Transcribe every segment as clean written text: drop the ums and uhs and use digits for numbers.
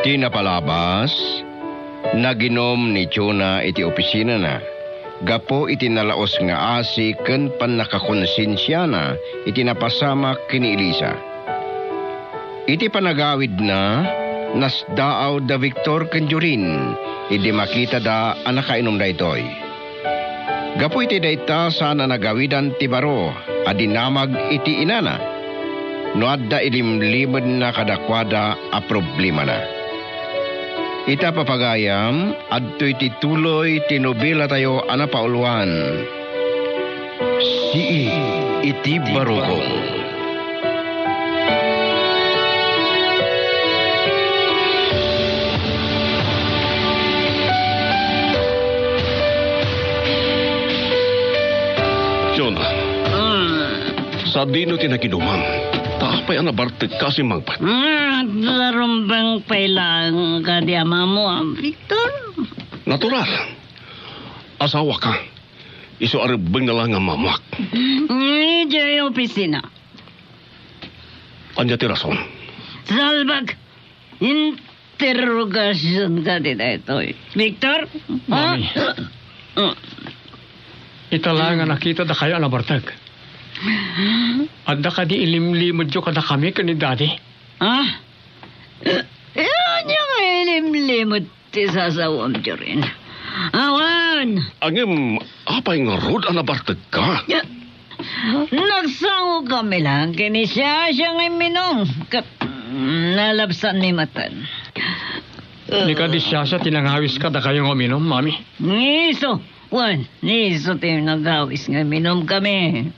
Di napalabas, naginom ni Chona iti opisina na. Gapo iti nalaos nga asi ken panakakonsensya na iti napasamak kini Elisa. Iti panagawid na, nasdaaw da Victor ken Jorin, idi makita da anakainom da itoy. Gapo iti dayta sana nagawidan ti baro, adinamag iti inana. No adda ilimlimod na kadakwada a problema na. Ita papagayam, adto iti tuloy tinubila tayo anapauluan. Si iti barugong. Jonah, sa dino tinakinuman, tapay ang nabartig kasi magpat. Larumbang pailang ka di ama mo, Victor. Natural. Asawa ka. Iso aribang na lang ang mamak. Diyan yung opisina. Anya ti rason. Salbag, interrogasyon ka di na ito. Victor? Mami. Ita lang nga nakita da kayo alabartag. Adda ka di ilimlimod yung kada kami kani daddy. Yan yung ilimlimod ti sasawam dyo rin. Awan! Angim, apay nga rod ang nabartig ka. Nagsango kami lang kini siya nga minom. Nalabsan ni Matan. Ni ka di siya tinangawis ka da kayong uminom, mami. Niso! Niso tayo nagawis nga minom kami.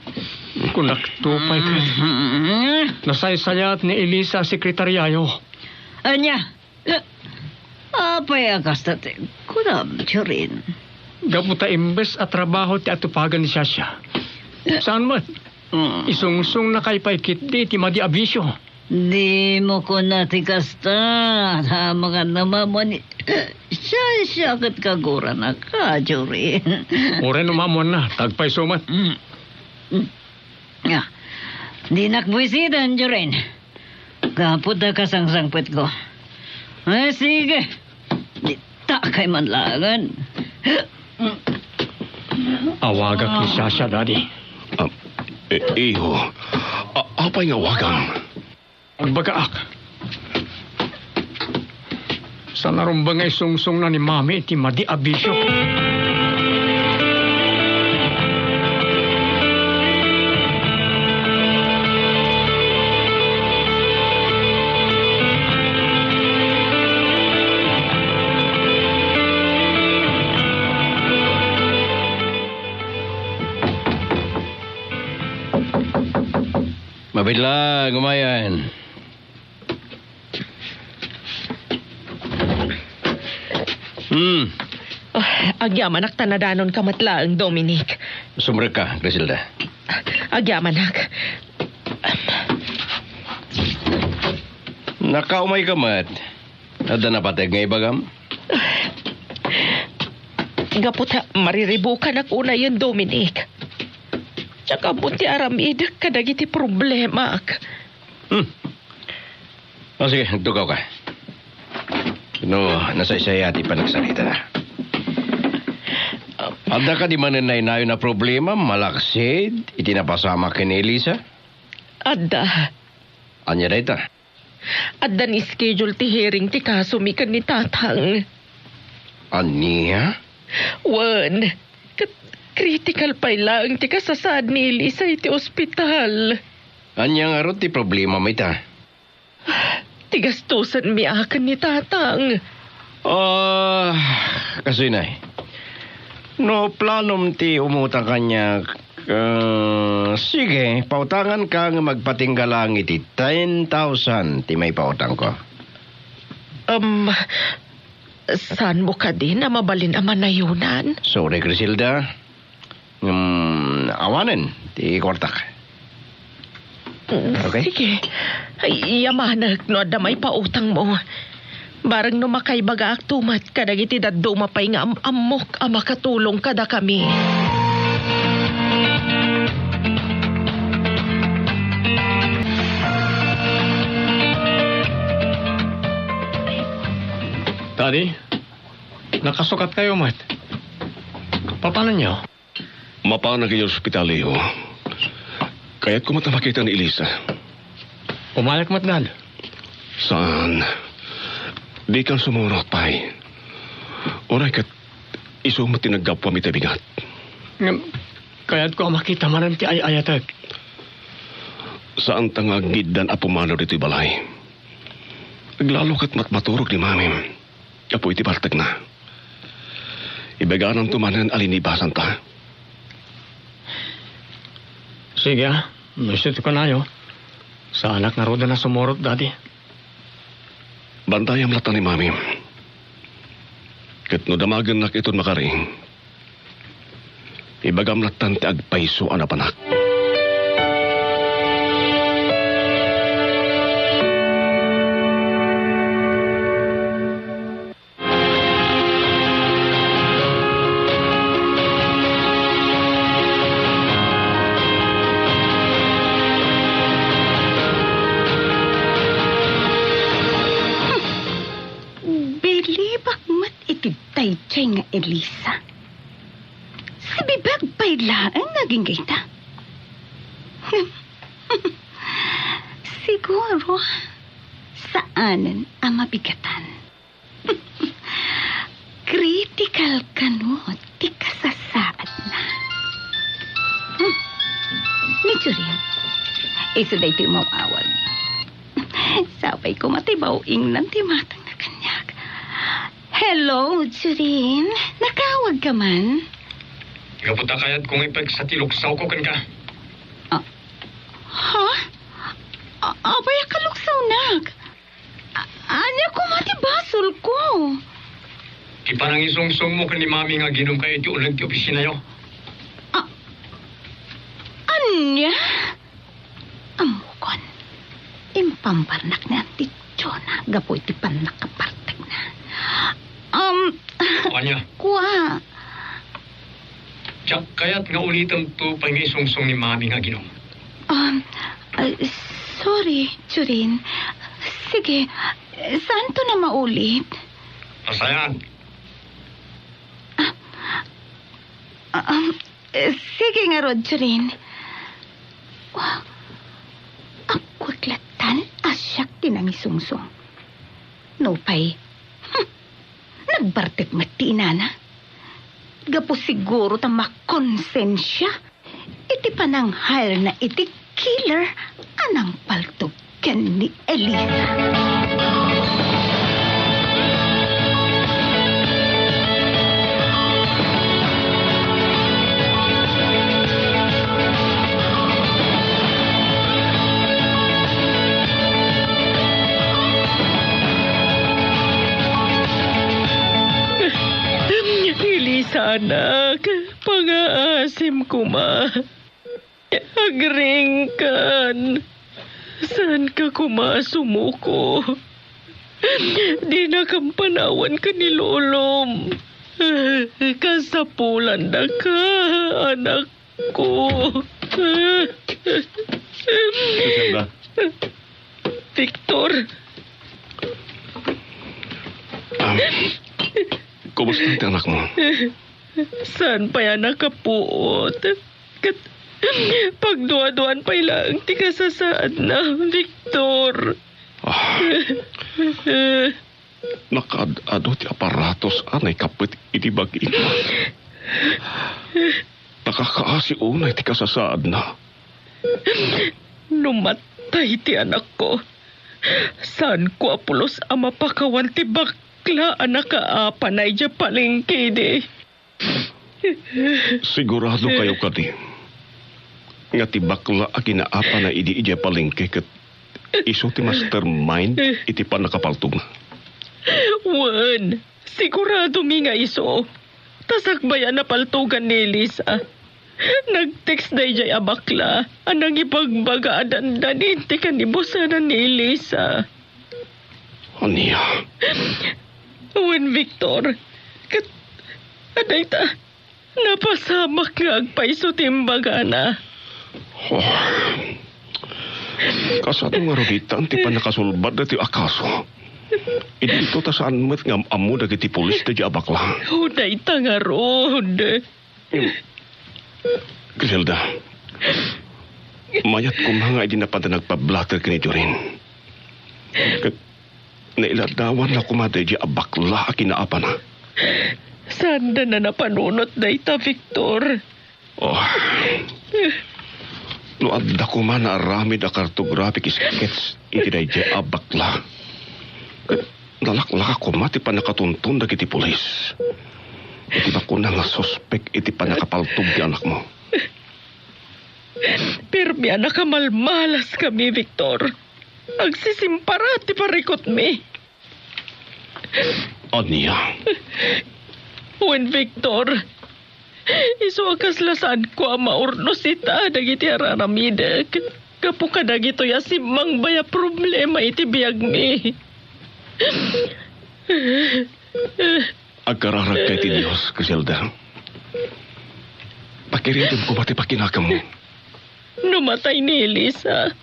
Kung naktupay ka. Nasaysayat ni Elisa sekretaryayo. Anya? Apay akas tate. Kunam rin. Gabuta imbes at trabaho ti atupagan ni Sasha. Saan man? Isungsung na kay paikit di ti madi abisyo. Di mo ko natikasta. Mga namamon. Siya kat kagura na ka, rin. Ore numamon na. Tagpay sumat. Di nakbuisidan, rin. Kapot na kasangsangpit ko. Sige. Di takay man langan. Awagak ni Sasha, daddy. Iho, apay nga wagang. Agbagaak. Sa narumbang ay sungsung na ni mami iti madi abisyo. Mabit lang, gumayan. Agyamanak tanadanon kamatlaang, Dominic. Sumre ka, Griselda. Agyamanak. Nakaumay ka, Mat. Ada na patag nga ibagam? Gaputa, mariribukan ako na yun, Dominic. Tsaka buti aramid, kadagiti problema. Sige, nagtugaw ka. Nasa isaya at ipanagsalita na. Ada ka di mananay-nayo na problema, malaksid, itinapasama ka ni Elisa? Adda. Anya na ita? Adda ni schedule ti hearing ti kaso mikan ni tatang. Aniya? Wan, critical pa lang ti kasasad ni Elisa iti ospital. Anya nga ron ti problema mo ita? Tigastusan mi akan ni tatang. Kasi na no planom ti umutang kanya. Sige, pautangan ka nga magpatinggalang iti 10,000 ti may pautang ko. Saan mo ka din na mabalin ang manayunan? Sorry, Griselda. Awanin, ti kortak. Okay? Sige. Ay, yamanag no adda may pautang mo. Barang no makaibaga aktumat kadagiti daddo mapay nga amok ang makatulong kada kami. Daddy, nakasukat kayo, Mat. Paano niyo? Mapana kayo sa ospitalyo. Kaya't kumata makita ni Elisa. Umayak, Mat, Dad. Saan? Di kang sumurot, Pai. Oray kat iso mo tinagapwa mi tabigat. Kaya't ko makita man ti ay-ayatag. Saan tangagid dan apumano dito'y balay? Naglalo kat matmaturog ni Mamim. Apo iti baltag na. Ibaganan tumanan alinibasan ta. Sige, Misit ko na yo. Sa anak na roda na sumurot, Daddy. Bantayam lata ni Mamim. Kat no damagan nak iton makaring. Ibagam latan ti agpaiso ang apanak. Tay nga Elisa. Sa bibag pa'y ang naging gaita. Siguro, saanan ang mabigatan. Critical kanot, di kasasaad na. Medyo rin, isa dahi ito mawawag. Sabay ko matibawing ng timatang na kanyag. Hello, Jurin. Nakawag ka man? Kaputa kayat kung ipag sa tiluksaw ko kan ka. Ha? Abay ka luksaw nak. Anya ko matibasol ko. Ipanang isungsong mo kan ni Mami nga ginom kayo iti ulag ti opisina yo. Anya? Amukon. Impambarnak na ti Chona. Gapo iti panakapartag na. Anya? Kuha. Tiyak kaya't nga ulitan to pa nga isungsong ni Mami nga ginom. Sorry, Jurin. Sige, saan to na maulit? Pasayan. Sige nga, Rod, Jurin. Ako klatan, asyak tinangisungsong. No, pay. Nagbartek mati, inana. Gapo siguro ta makonsensya. Iti panang hire na iti killer anang paltugan ni Elisa. Elisa, anak, pang-aasim ko ma. Agringkan. Saan ka kumasumuko? Di na kampanawan ka ni Lolom. Kasapulan na ka, anak ko. Victor. Kumusta ang anak mo? Saan pa yan nakapuot? Pagduwa-duwan pa ilang tika sa saad na, Victor. Nakad-ado ti aparatos anay kapit itibag ina. Nakakaasi unay ti kasasaad na. Numatay ti anak ko. Saan ko apulos ang mapakawan ti bakla anak kaapanay dya palengke di. Sigurado kayo kadi. Nga ti bakla a ginaapa na idi-idya palengke kat iso ti mastermind iti panakapaltog na. Wan, sigurado mi nga iso. Tasakbayan na paltugan ni Elisa. Nag-text na ijay abakla. Anang ipagbaga adandanin ti kanibusanan ni Elisa. Aniya? Wan, Victor. Aday ta, napasamak nga agpaiso timbaga na. Kasado nga rogitan ti panakasulbad na ti akaso. Ito ta saan met nga amo dagiti pulis da di abakla. Uday tangarod. Griselda, mayat ko mga idinapad na nagpa-blatter ka ni Jorin. Nailadawan na kumaday di abakla akinaapa na. Sanda na napanunot dayta, Victor. Oh. No adda ko man na aramid a cartographic sketch iti day di abakla. Nalaklaka ko mati pa nakatuntun dagiti pulis. Iti ba ko na nga suspek iti pa nakapaltog di anak mo. Pirmi anak kamalmalas kami, Victor. Agsisimpara ti parikot mi. Anya, Wen Victor, iso akaslasan ko ang maurnos ita dagiti araramida. Kapu ka dagito ya simang baya problema iti biyag mi. agkararag kay ti Diyos, Griselda. Pakiritim ko mati pakinakam mo. Numatay ni Elisa.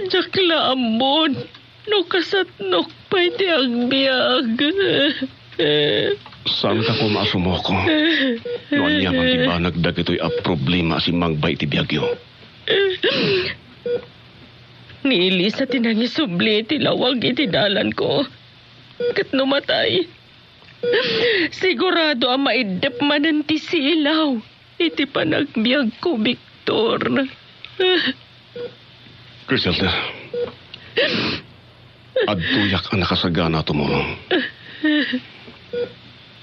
Jakla ambon. No kasatnok pa iti agbiag. Saan ka ko maasumo ko? Noon niya man diba nagdagito'y a problema si Mangbay ti Biagyo. Ni Elisa tinangisubli iti lawag iti dalan ko. Kat numatay. Sigurado ang maidap manan ti silaw. Iti panagbiag ko, Victor. Griselda, adtuyak ang nakasagana tumulong.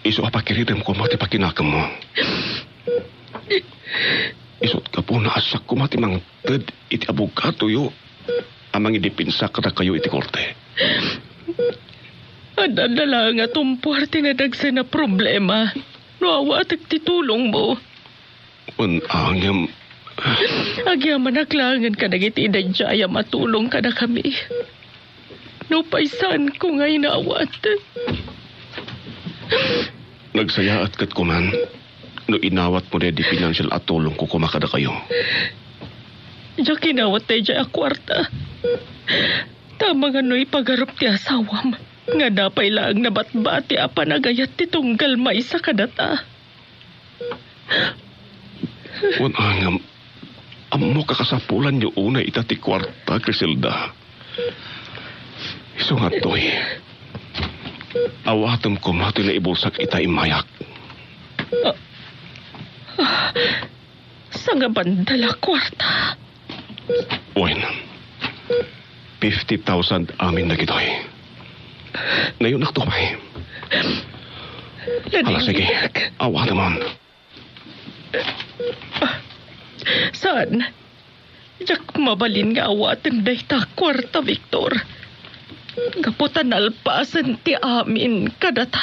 Iso apakiritim ko mati pakinakam mo. Isot ka po na asak ko mati mang ted iti abogato yo. Amang idipinsa kada kayo iti korte. Adadala nga tumpuarte nga dagsa na problema. Nuawatag titulong mo. Unangam, Agyaman naklangan ka dagiti idadjaya matulong ka na kami. Nupaisan ko nga inawat. nagsaya at kat kuman. No inawat mo di financial at tulong ko kumakada kayo. Diya kinawat tayo dya akwarta. Tama nga no ipagarap ti asawam. Nga dapay lang nabatbati apa nagayat ti tunggal may sa kadata. Unangam, amo kakasapulan niyo una itati kwarta, Griselda. Iso nga to'y. Awatam ko mati na ibulsak ita imayak. Sa nga bandala kwarta. Wen, 50,000 amin na gito'y. Ngayon naktumay. Hala, sige. Awatam mo. Saan? Diyak mabalin nga awatan dayta kwarta, Victor. Gaputan alpasan ti amin kadata.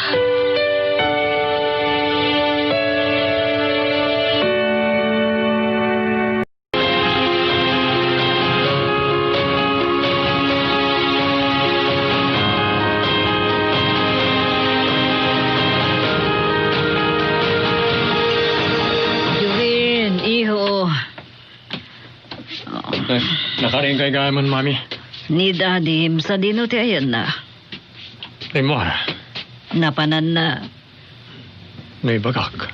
Jurin, iho. Nakaring kay gaman, mami. Ni Dadim, sa dino ti ayan na. Rimor, Napanan na. may bagak.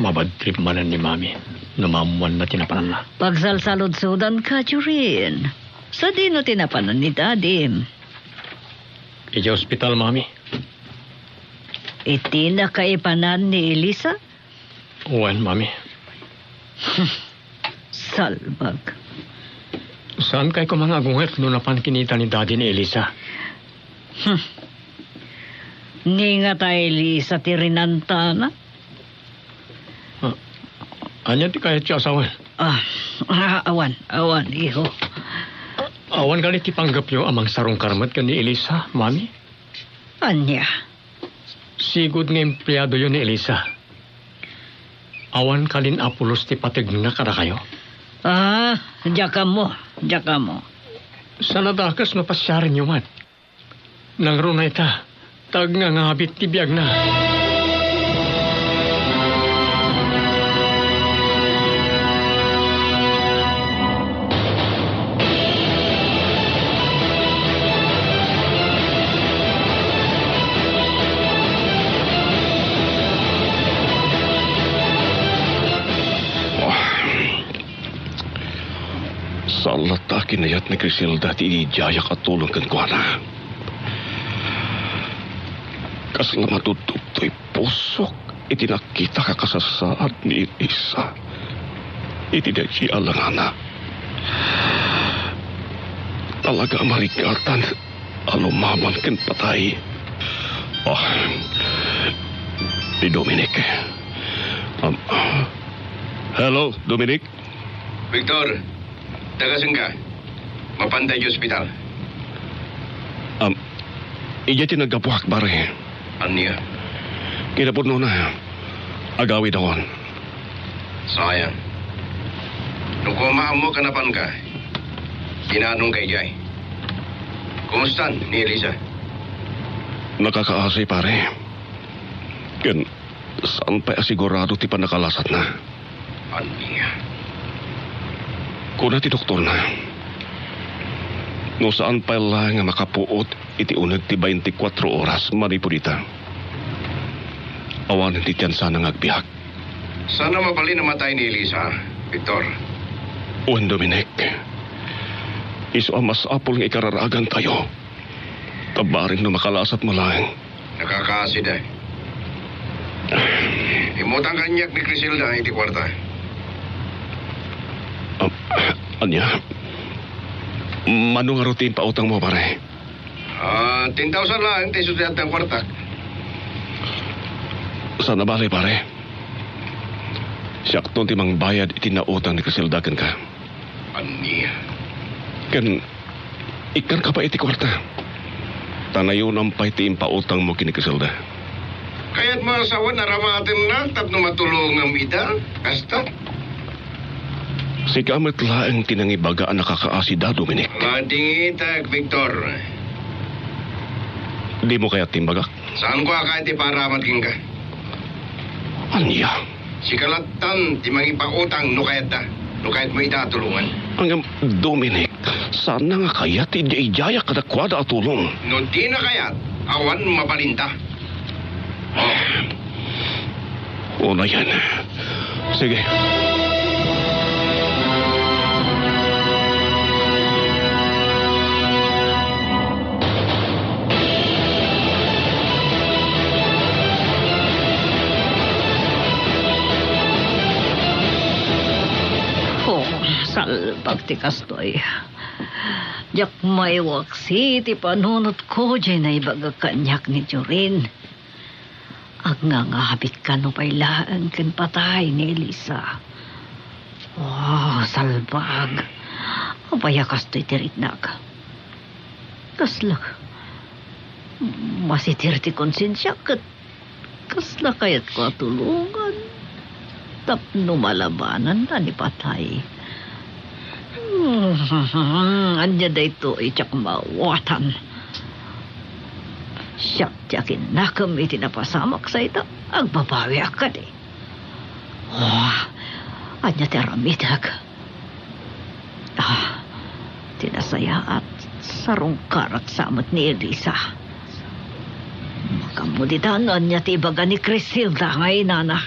Mabadtrip manan ni mami. Namamuan na tinapanan na. Pagsalsalod-sudan ka, Jurin. Sa dino tinapanan ni Dadim. Ija hospital, mami. Iti na kaipanan ni Elisa? Uwan, mami. Salbag. Saan kay ko mga agunget no napan kinita ni daddy ni Elisa? Ni nga tayo Elisa tirinanta na. Anya ti kahit siya asawan. Awan, iho. Awan galit ti panggap yo amang sarong karmat ka ni Elisa, mami. Anya. Sigud nga empleyado yun ni Elisa. Awan kalin apulos ti patig na kada kayo. Jaka mo. Sa nadakas no pasyarin nyo man. Nang runay ta, tag nga ngabit ti biyag na. Salat kinayat ni Criselda ti ijaya katulong kan kuana. Kasla matutup to'y pusok iti nakita kakasasaad ni Elisa. Iti na siya alangana. Talaga marikatan alumaman kan patay. Oh, ni Dominic. Hello, Dominic. Victor, tagasan ka. Mapantay yung ospital. Iya tinagabuhak bare. Aniya? Kinapuno na. Agawi dawan. Sayang. Nung kumaan mo kanapan ka, tinanong kay Jay. Kumustan ni Elisa? Nakakaasay pare. Ken, saan pa asigurado ti panakalasat na? Aniya? Kuna ti doktor na. No saan pa lang nga makapuot iti unag ti 24 oras manipudita. Awanan ti tiyan sana ngagbiyak. Sana mapali namatay ni Elisa, Victor. Uwan Dominic. Iso ang mas apol nga ikararagan tayo. Tabarin na makalasat mo lang. Nakakaasid eh. Imutang kanyak ni Criselda iti kwarta. Anya? Mano nga routine pa utang mo pare? 10,000 lang tayo sudyat ng kwarta. Sana bali pare? Siyakton ti mang bayad iti nautang ni Criselda kan ka. Aniya? Kan, ikan ka pa iti kwarta. Tanayon ang pa'y ti impautang mo kini Criselda. Kaya't mga asawa naramatin na tapno matulong ang ida. Kasta? Si kamat laang tinangibaga ang nakakaasida, Dominic. Matingitag, Victor. Di mo kaya timbagak? Saan ko kahit iparamat king ka? Anya? Si Kalatan, ti mangipautang no kayat da. No kahit mo itatulungan. Ang Dominic, sana nga kaya ti ijaya kadakwada at tulong. No di na kayat, awan mapalinta. O na yan. Sige. Salbag ti kastoy. Jak may waksi ti panunot ko dyan na ibaga kanyak ni Jorin. Ag nga habit ka no pailaan kan patay ni Elisa. Oh, salbag. Abaya kastoy tiritnag. Kasla. Masitir ti konsensya kat kasla kayat ko tulungan. Tapno malabanan na ni patay. Anya da ito itsak mawatan. Siyak tiyakin na kami tinapasamak sa ito. Ang babawi akad eh. Anya teramidag. Tinasaya at sarungkar at samot ni Elisa. Makamuditan anya tibaga ni Criselda ngay nana.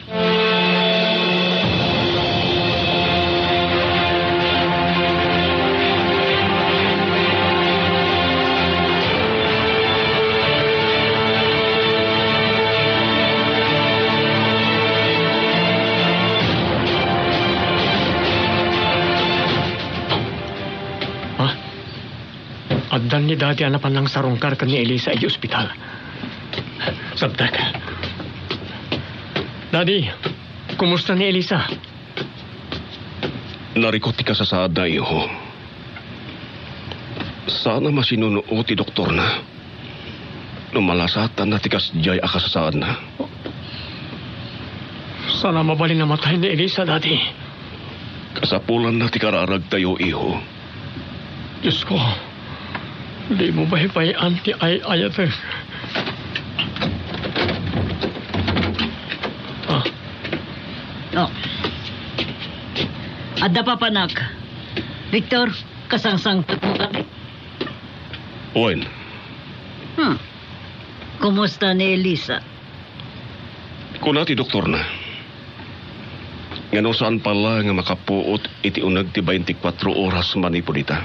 Addan ni dati anapan ng sarungkar kan ni Elisa ay ospital. Sabtak. Daddy, kumusta ni Elisa? Narikot ti kasasaad na iho. Sana masinunuo ti doktor na. Numalasatan na ti kasjay akasasaad na. Sana mabali na matay ni Elisa, Daddy. Kasapulan na ti kararag tayo iho. Diyos ko. Di mo ba hipayaan ti ayat eh? Adda pa panak. Victor, kasangsang mo kami. Owen, Kumusta ni Elisa? kunati doktor na. Ngano saan pala nga makapuot iti unag ti 24 oras manipulita.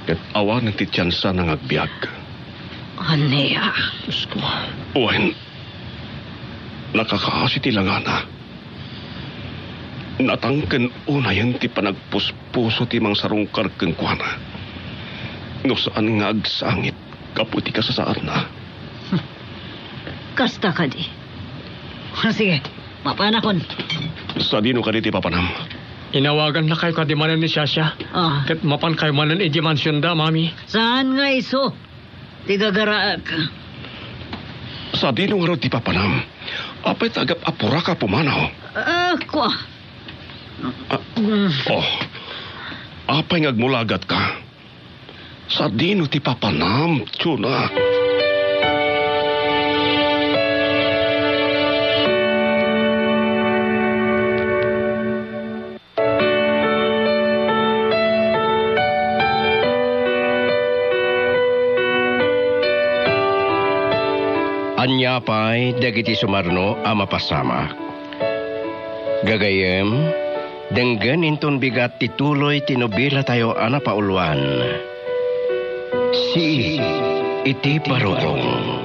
Ket awan ti tsansa nga agbiag. Ania. Diyos ko. Uwan, nakakaasi ti langana. Natangken unayan ti panagpuspuso ti mang sarungkar ken kuana. No saan nga agsangit kaputi ka sa saan na. Kasta ka di. Sige, mapanakon. Sa dino ka ti papanam. Inawagan na kayo kadimanan ni Sasha. Ah, Kat mapan kayo manan iji mansyon da, mami. saan nga iso? Tigagaraak. Sa dino nga ti papanam. Apay tagap apura ka pumanaw. Kwa. Oh, apay ngagmulagat ka. Sa dino ti papanam, Chuna. Anya pa'y dagiti sumarno a mapasama. Gagayem, denggan inton bigat tituloy tinubila tayo ana pauluan. Si iti parokong.